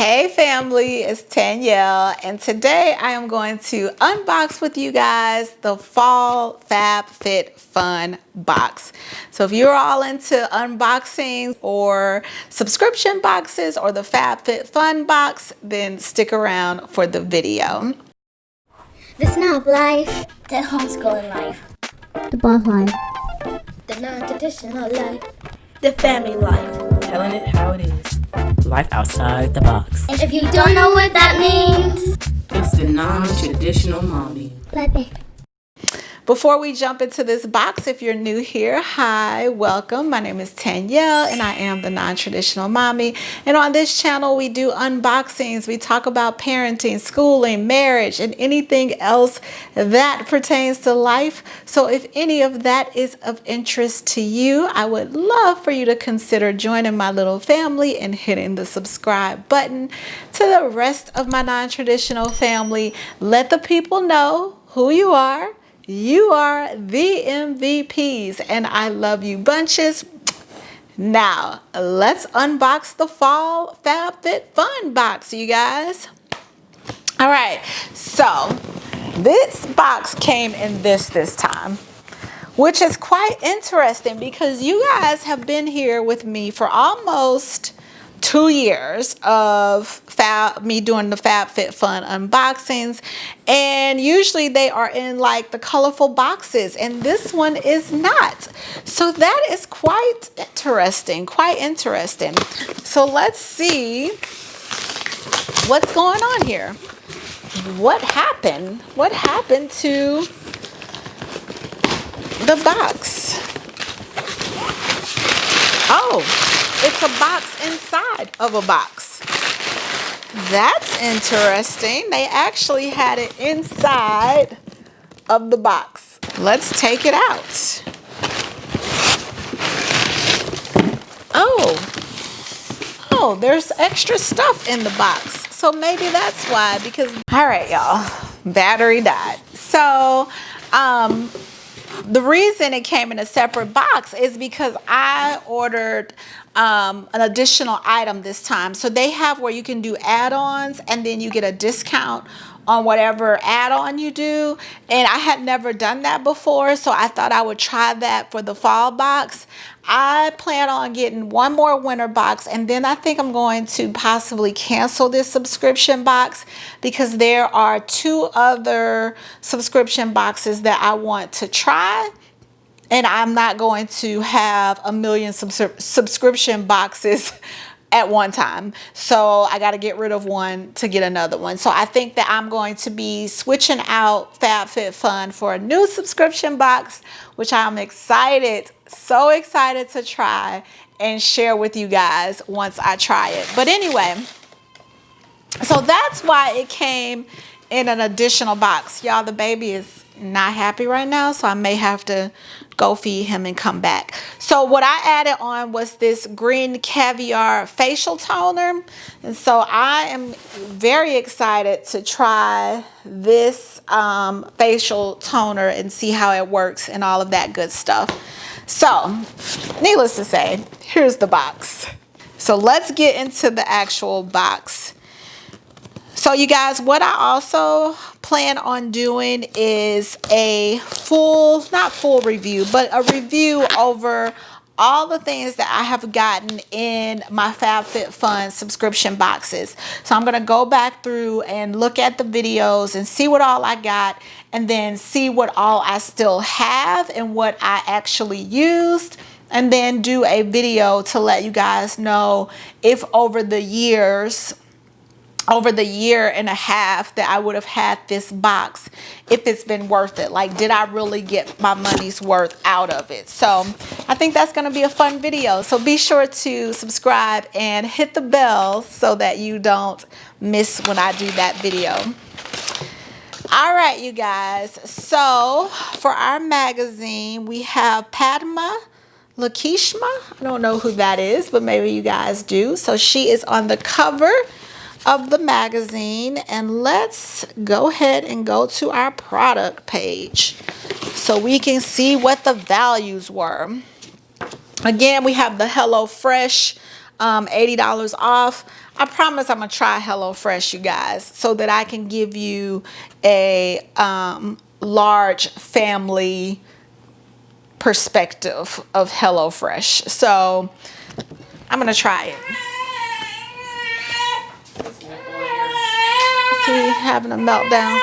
Hey family, it's Danielle, and today I am going to unbox with you guys the Fall FabFitFun box. So if you're all into unboxings or subscription boxes or the FabFitFun box, then stick around for the video. The snob life, the homeschooling life, the boss life, the non-traditional life, the family life, telling it how it is. Life outside the box. And if you don't know what that means, It's the non-traditional mommy. Before we jump into this box, if you're new here, hi, welcome. My name is Danielle and I am the non-traditional mommy. And on this channel, we do unboxings. We talk about parenting, schooling, marriage, and anything else that pertains to life. So if any of that is of interest to you, I would love for you to consider joining my little family and hitting the subscribe button. To the rest of my non-traditional family, let the people know who you are. You are the MVPs and I love you bunches. Now, let's unbox the Fall FabFitFun box, you guys. All right, so this box came in this time, which is quite interesting because you guys have been here with me for almost 2 years of me doing the FabFitFun unboxings, and usually they are in like the colorful boxes, and this one is not. So that is quite interesting, So let's see what's going on here. What happened to the box? Oh, it's a box inside of a box. That's interesting. They actually had it inside of the box. Let's take it out. Oh, there's extra stuff in the box. So maybe that's why, because, all right, y'all, battery died. So, the reason it came in a separate box is because I ordered an additional item this time. So they have where you can do add-ons and then you get a discount on whatever add-on you do. And I had never done that before, so I thought I would try that for the fall box. I plan on getting one more winter box, and then I think I'm going to possibly cancel this subscription box because there are 2 other subscription boxes that I want to try. And I'm not going to have a million subscription boxes at one time. So I got to get rid of one to get another one. So I think that I'm going to be switching out FabFitFun for a new subscription box, which I'm excited, so excited to try and share with you guys once I try it. But anyway, so that's why it came in an additional box. Y'all, the baby is not happy right now, so I may have to go feed him and come back. So what I added on was this green caviar facial toner, and so I am very excited to try this facial toner and see how it works and all of that good stuff. So needless to say, here's the box. So let's get into the actual box. So you guys, what I also plan on doing is a not full review, but a review over all the things that I have gotten in my FabFitFun subscription boxes. So I'm going to go back through and look at the videos and see what all I got, and then see what all I still have and what I actually used, and then do a video to let you guys know if over the year and a half that I would have had this box, if it's been worth it. Like, did I really get my money's worth out of it? So I think that's going to be a fun video. So be sure to subscribe and hit the bell so that you don't miss when I do that video. All right, you guys. So for our magazine, we have Padma Lakishma. I don't know who that is, but maybe you guys do. So she is on the cover of the magazine, and let's go ahead and go to our product page so we can see what the values were. Again, we have the HelloFresh $80 off. I promise I'm gonna try HelloFresh, you guys, so that I can give you a large family perspective of HelloFresh. So I'm gonna try it. Is he having a meltdown?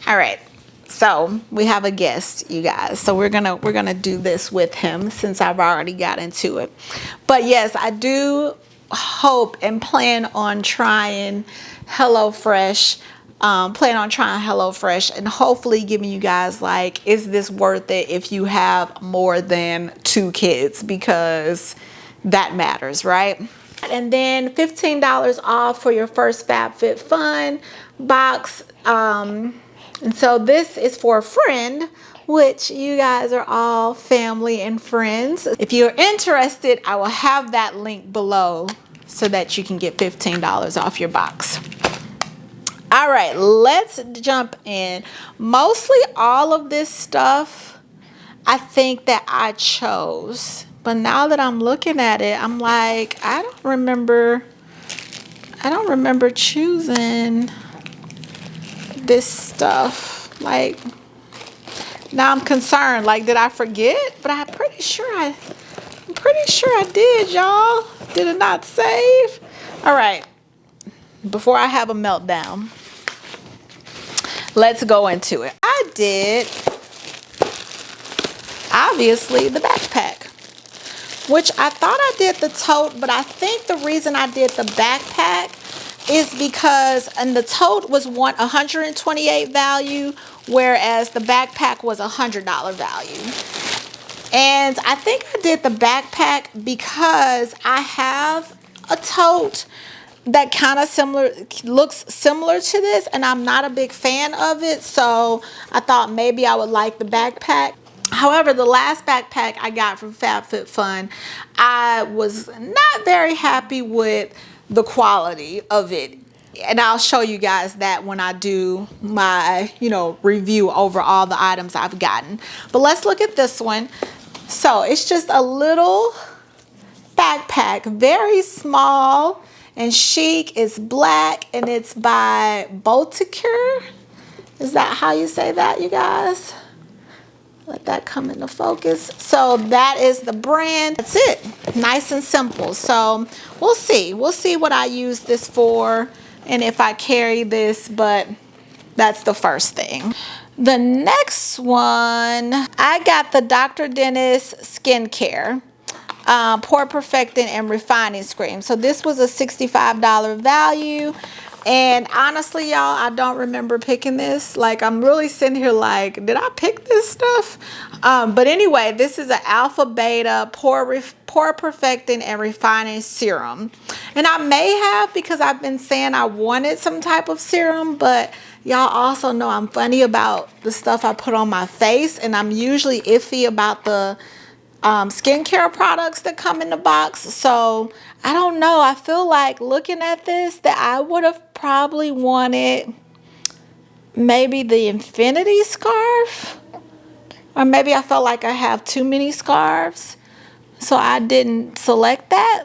All right. So we have a guest, you guys. So we're gonna do this with him since I've already got into it. But yes, I do hope and plan on trying HelloFresh. And hopefully giving you guys like, is this worth it if you have more than 2 kids, because that matters, right? And then $15 off for your first FabFitFun box. And so this is for a friend, which you guys are all family and friends. If you're interested, I will have that link below so that you can get $15 off your box. All right, let's jump in. Mostly all of this stuff, I think that I chose. But now that I'm looking at it, I'm like, I don't remember choosing this stuff. Like, now I'm concerned. Like, did I forget? But I'm pretty sure I did, y'all. Did it not save? All right. Before I have a meltdown, let's go into it. I did, obviously, the backpack, which I thought I did the tote, but I think the reason I did the backpack is because, and the tote was $128 value, whereas the backpack was $100 value. And I think I did the backpack because I have a tote that kind of looks similar to this, and I'm not a big fan of it, so I thought maybe I would like the backpack. However, the last backpack I got from FabFitFun, I was not very happy with the quality of it, and I'll show you guys that when I do my review over all the items I've gotten. But let's look at this one. So it's just a little backpack, very small and chic. It's black and it's by Boticure. Is that how you say that, you guys? Let that come into focus. So that is the brand. That's it. Nice and simple. So we'll see. We'll see what I use this for and if I carry this, but that's the first thing. The next one, I got the Dr. Dennis Skincare Pore Perfecting and Refining Cream. So this was a $65 value. And honestly, y'all, I don't remember picking this. Like, I'm really sitting here like, did I pick this stuff? But anyway, this is an alpha beta pore perfecting and refining serum. And I may have, because I've been saying I wanted some type of serum, but y'all also know I'm funny about the stuff I put on my face, and I'm usually iffy about the skincare products that come in the box. So I don't know. I feel like looking at this that I would have probably wanted maybe the infinity scarf, or maybe I felt like I have too many scarves, so I didn't select that.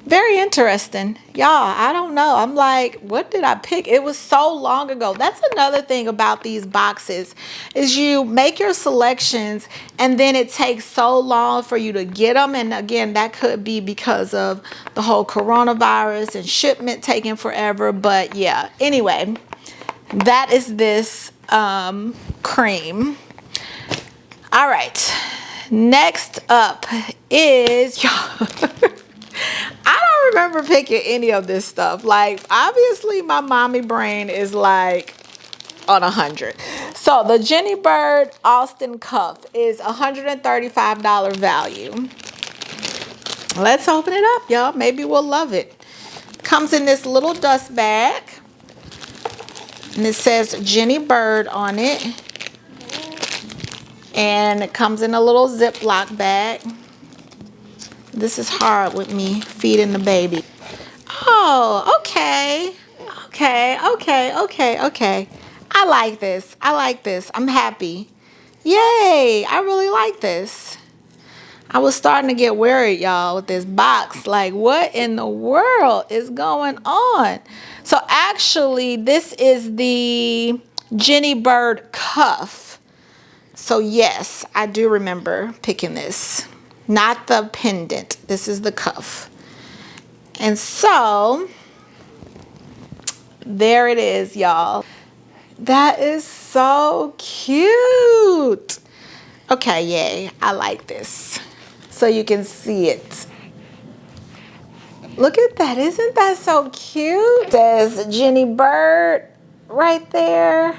Very interesting, y'all. I don't know. I'm like, what did I pick? It was so long ago. That's another thing about these boxes, is you make your selections and then it takes so long for you to get them. And again, that could be because of the whole coronavirus and shipment taking forever. But yeah, anyway, that is this cream. All right, next up is y'all. I don't remember picking any of this stuff. Like, obviously my mommy brain is like on 100. So the Jenny Bird Austin cuff is $135 value. Let's open it up, y'all. Maybe we'll love it. Comes in this little dust bag, and it says Jenny Bird on it, and it comes in a little Ziploc bag. This is hard with me feeding the baby. Oh, okay. Okay. I like this. I'm happy. Yay, I really like this. I was starting to get worried, y'all, with this box. Like, what in the world is going on? So actually, this is the Jenny Bird cuff. So yes, I do remember picking this. Not the pendant. This is the cuff. And so, there it is, y'all. That is so cute. Okay, yay. I like this. So you can see it. Look at that. Isn't that so cute? There's Jenny Bird right there.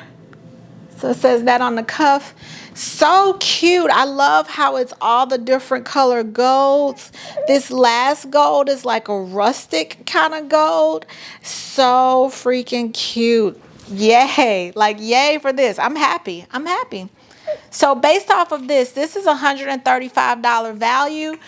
So it says that on the cuff. So cute. I love how it's all the different color golds. This last gold is like a rustic kind of gold. So freaking cute. Yay. Like, yay for this. I'm happy. I'm happy. So based off of this is $135 value.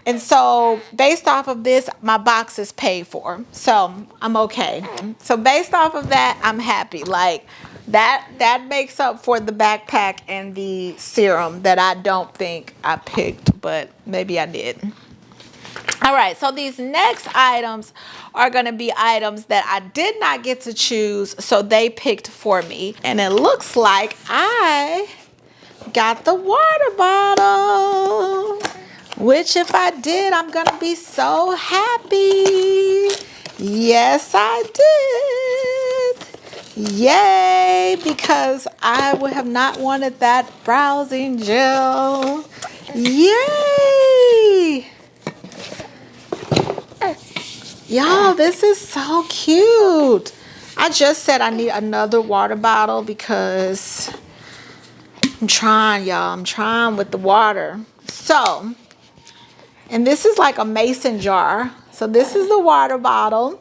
And so based off of this, my box is paid for. So I'm okay. So based off of that, I'm happy. Like that makes up for the backpack and the serum that I don't think I picked, but maybe I did. All right, so these next items are going to be items that I did not get to choose, so they picked for me. And it looks like I got the water bottle, which if I did, I'm gonna be so happy. Yes, I did. Yay, because I would have not wanted that browsing gel. Yay. Y'all, this is so cute. I just said I need another water bottle because I'm trying, y'all. I'm trying with the water. So, and this is like a mason jar. So this is the water bottle.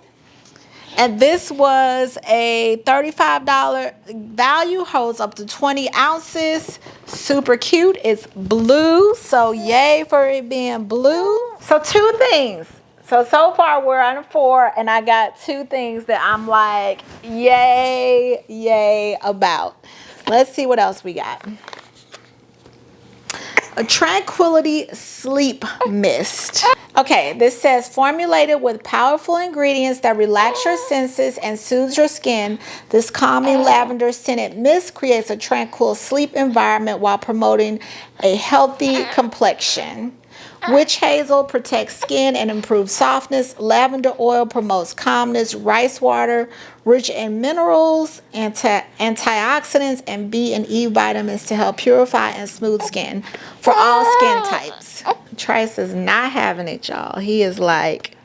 And this was a $35 value, holds up to 20 ounces. Super cute. It's blue. So yay for it being blue. So two things. So far we're on 4 and I got 2 things that I'm like, yay about. Let's see what else we got. A Tranquility Sleep Mist. Okay, this says formulated with powerful ingredients that relax your senses and soothes your skin. This calming lavender scented mist creates a tranquil sleep environment while promoting a healthy complexion. Witch hazel protects skin and improves softness. Lavender oil promotes calmness. Rice water, rich in minerals, antioxidants, and B and E vitamins to help purify and smooth skin for all skin types. Trice is not having it, y'all. He is like,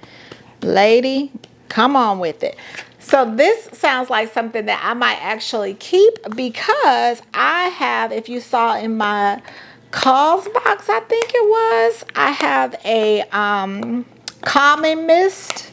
lady, come on with it. So this sounds like something that I might actually keep because I have, if you saw in my calls box, I think it was, I have a calming mist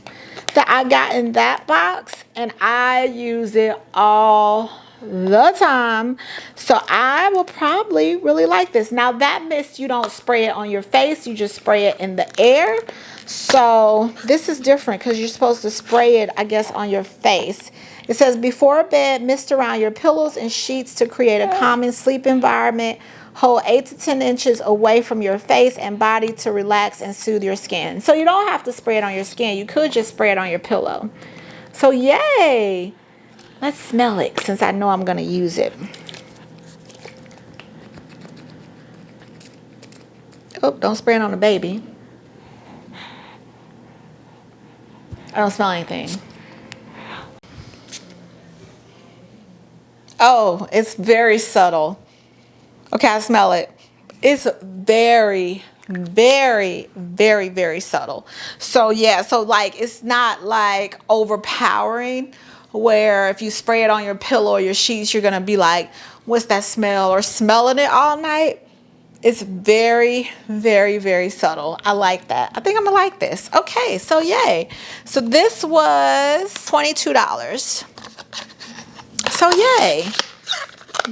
that I got in that box and I use it all the time. So I will probably really like this. Now that mist, you don't spray it on your face, you just spray it in the air. So this is different because you're supposed to spray it, I guess, on your face. It says before bed, mist around your pillows and sheets to create a calming sleep environment. Hold 8 to 10 inches away from your face and body to relax and soothe your skin. So you don't have to spray it on your skin. You could just spray it on your pillow. So yay. Let's smell it since I know I'm going to use it. Oh, don't spray it on the baby. I don't smell anything. Oh, it's very subtle. Okay, I smell it. It's very, very, very, very subtle. So yeah, so like it's not like overpowering where if you spray it on your pillow or your sheets, you're gonna be like, what's that smell? Or smelling it all night. It's very, very, very subtle. I like that. I think I'm gonna like this. Okay, so yay. So this was $22. So yay.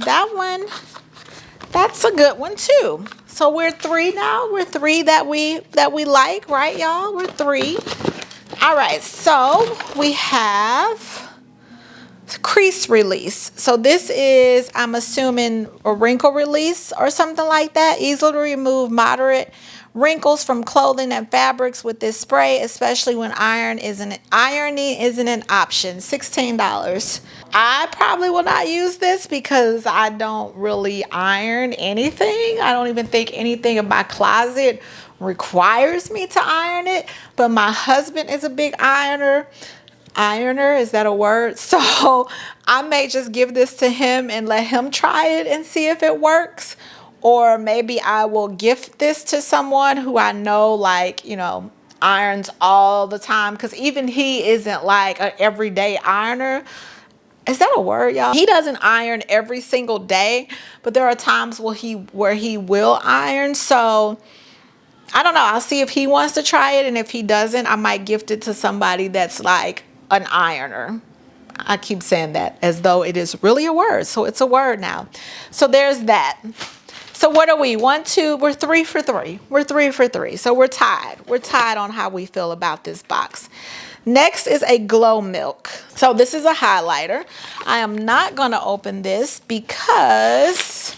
That one, that's a good one too. So we're 3 now. We're 3 that we like, right, y'all? We're 3. All right, so we have Crease Release. So this is, I'm assuming, a wrinkle release or something like that. Easily to remove moderate wrinkles from clothing and fabrics with this spray, especially when ironing isn't an option. $16. I probably will not use this because I don't really iron anything. I don't even think anything in my closet requires me to iron it, but my husband is a big ironer, is that a word? So I may just give this to him and let him try it and see if it works. Or maybe I will gift this to someone who I know, like, you know, irons all the time, because even he isn't like an everyday ironer. Is that a word, y'all? He doesn't iron every single day, but there are times where he will iron. So I don't know. I'll see if he wants to try it, and if he doesn't, I might gift it to somebody that's like an ironer. I keep saying that as though it is really a word. So it's a word now. So there's that. So what are we? 1, 2, we're 3 for 3. We're 3 for 3. So we're tied. We're tied on how we feel about this box. Next is a Glow Milk. So this is a highlighter. I am not going to open this because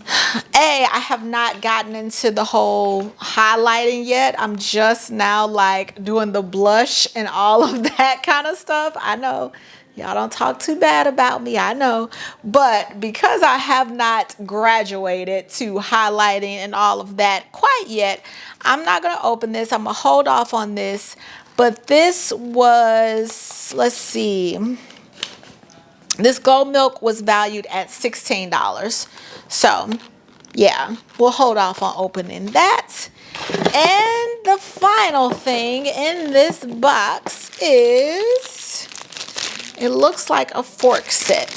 I have not gotten into the whole highlighting yet. I'm just now like doing the blush and all of that kind of stuff. I know y'all don't talk too bad about me, I know. But because I have not graduated to highlighting and all of that quite yet, I'm not going to open this. I'm going to hold off on this. But this was, let's see. This Gold Milk was valued at $16. So, yeah, we'll hold off on opening that. And the final thing in this box is, it looks like a fork set.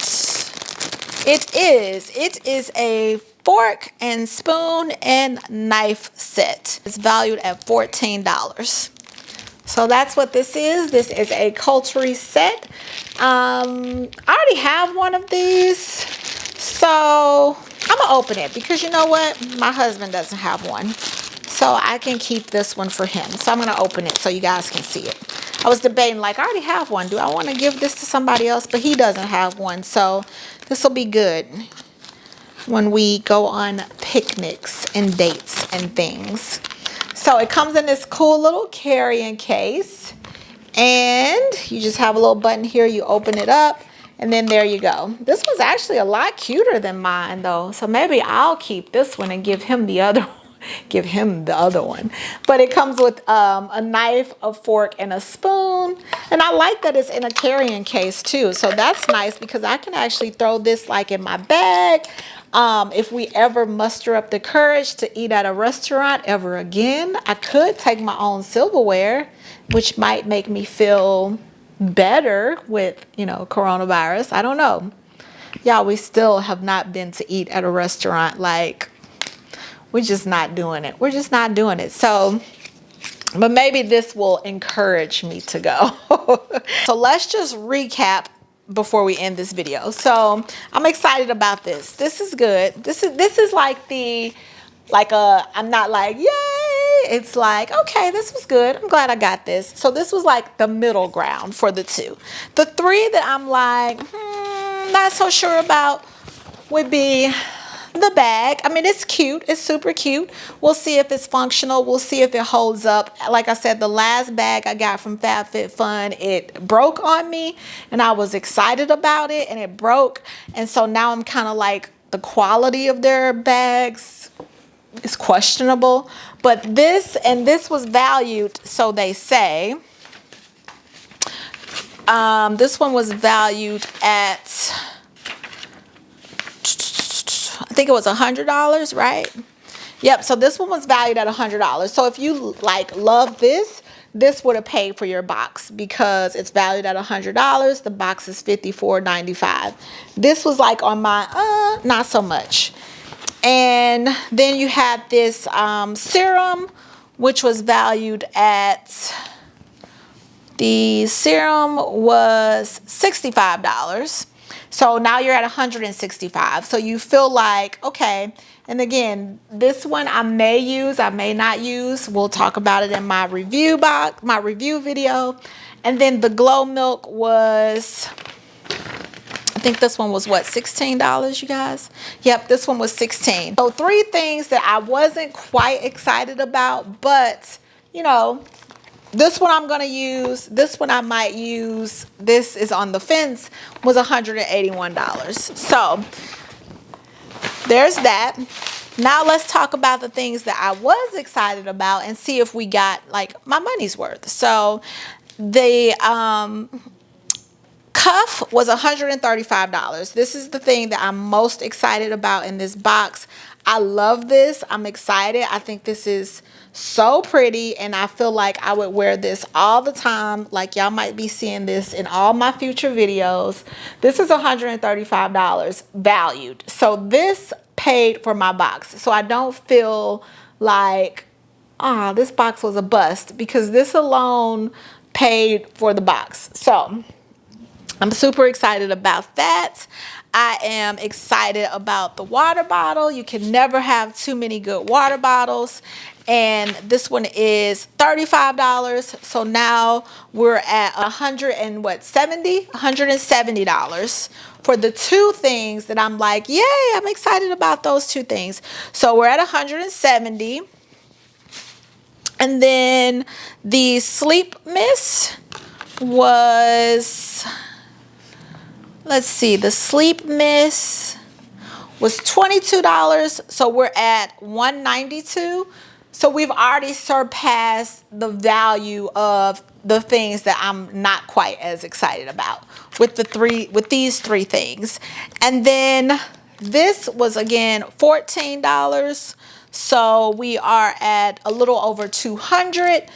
It is a fork and spoon and knife set. It's valued at $14. So that's what this is. This is a Culture set. I already have one of these, so I'm gonna open it because you know what? My husband doesn't have one, so I can keep this one for him. So I'm gonna open it so you guys can see it. I was debating, like, I already have one. Do I want to give this to somebody else? But he doesn't have one, so this will be good when we go on picnics and dates and things. So it comes in this cool little carrying case, and you just have a little button here. You open it up, and then there you go. This was actually a lot cuter than mine, though. So maybe I'll keep this one and give him the other one. Give him the other one. But it comes with a knife, a fork, and a spoon. And I like that it's in a carrying case too. So that's nice because I can actually throw this like in my bag. If we ever muster up the courage to eat at a restaurant ever again, I could take my own silverware, which might make me feel better with, you know, coronavirus. I don't know. Y'all, we still have not been to eat at a restaurant. Like, we're just not doing it. We're just not doing it. So, but maybe this will encourage me to go. So let's just recap before we end this video. So I'm excited about this. This is good. This is like I'm not like, yay. It's like, okay, this was good. I'm glad I got this. So this was like the middle ground for the two. The three that I'm like, not so sure about would be the bag. I mean, it's cute. It's super cute. We'll see if it's functional. We'll see if it holds up. Like I said, the last bag I got from FabFitFun, it broke on me and I was excited about it and it broke. And so now I'm kind of like, the quality of their bags is questionable. But this was valued, so they say. This one was valued at, I think it was $100, right? Yep, so this one was valued at $100. So if you like love this would have paid for your box because it's valued at $100. The box is $54.95. This was like on my, not so much. And then you had this serum, which was valued at, the serum was $65. So now you're at $165. So you feel like, okay. And again, this one I may use, I may not use. We'll talk about it in my review box, my review video. And then the Glow Milk was I think this one was what, $16, you guys? Yep, this one was $16. So 3 things that I wasn't quite excited about, but you know, this one I'm gonna use, this one I might use, this is on the fence, was $181. So there's that. Now let's talk about the things that I was excited about and see if we got like my money's worth. So the cuff was $135. This is the thing that I'm most excited about in this box. I love this. I'm excited. I think this is so pretty, and I feel like I would wear this all the time. Like, y'all might be seeing this in all my future videos. This is $135 valued. So this paid for my box. So I don't feel like, ah, this box was a bust, because this alone paid for the box. So I'm super excited about that. I am excited about the water bottle. You can never have too many good water bottles. And this one is $35. So now we're at $170 for the 2 things that I'm like, yay, I'm excited about those 2 things. So we're at $170. And then the sleep mist was, let's see, the sleep mist was $22. So we're at $192. So we've already surpassed the value of the things that I'm not quite as excited about with these 3 things. And then this was again $14. So we are at a little over $200.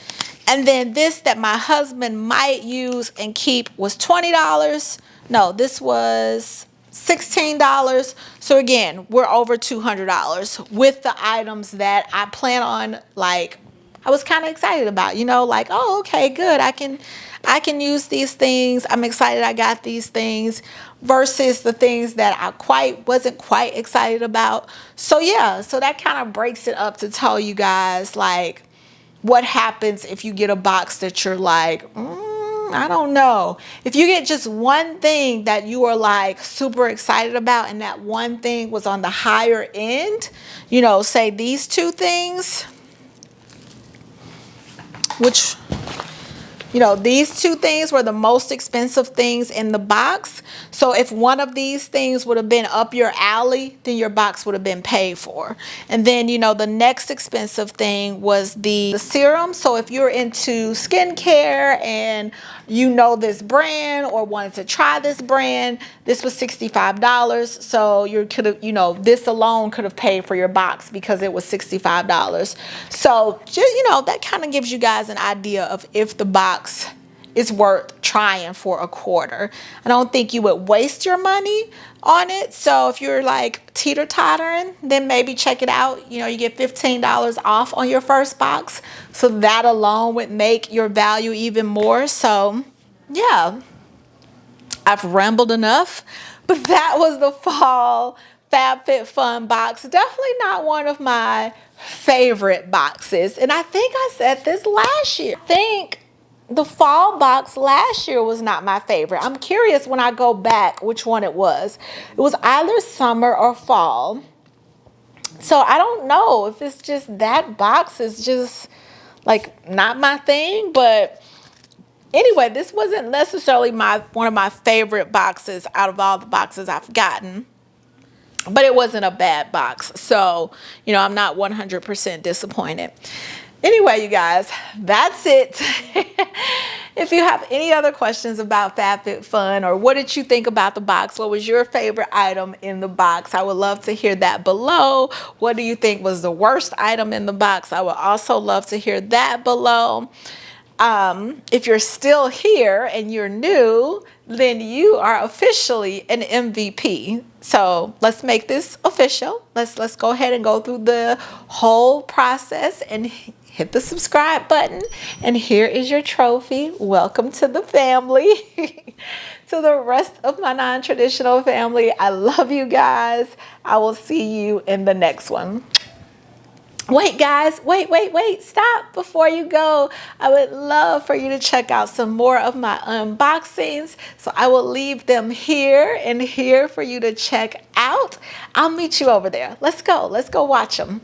And then this that my husband might use and keep was $20. No, this was $16. So again, we're over $200 with the items that I plan on, like, I was kind of excited about, you know, like, oh, okay, good. I can use these things. I'm excited I got these things, versus the things that I wasn't quite excited about. So yeah, so that kind of breaks it up to tell you guys like what happens if you get a box that you're like, I don't know. If you get just one thing that you are like super excited about, and that one thing was on the higher end, you know, say these 2 things, which, you know, these 2 things were the most expensive things in the box. So if one of these things would have been up your alley, then your box would have been paid for. And then, you know, the next expensive thing was the serum. So if you're into skincare and you know this brand or wanted to try this brand, this was $65. So you could have, you know, this alone could have paid for your box because it was $65. So just, you know, that kind of gives you guys an idea of if the box is worth trying for a quarter. I don't think you would waste your money on it. So if you're like teeter-tottering, then maybe check it out. You know, you get $15 off on your first box. So that alone would make your value even more. So yeah, I've rambled enough, but that was the fall FabFitFun box. Definitely not one of my favorite boxes. And I think I said this last year. I think the fall box last year was not my favorite. I'm curious when I go back which one it was. It was either summer or fall. So I don't know if it's just that box is just like not my thing. But anyway, this wasn't necessarily one of my favorite boxes out of all the boxes I've gotten. But it wasn't a bad box. So, you know, I'm not 100% disappointed. Anyway, you guys, that's it. If you have any other questions about FabFitFun, or what did you think about the box? What was your favorite item in the box? I would love to hear that below. What do you think was the worst item in the box? I would also love to hear that below. If you're still here and you're new, then you are officially an MVP. So let's make this official. Let's go ahead and go through the whole process and hit the subscribe button. And here is your trophy. Welcome to the family. To the rest of my non-traditional family, I love you guys. I will see you in the next one. Wait, guys, wait, stop before you go. I would love for you to check out some more of my unboxings. So I will leave them here and here for you to check out. I'll meet you over there. Let's go watch them.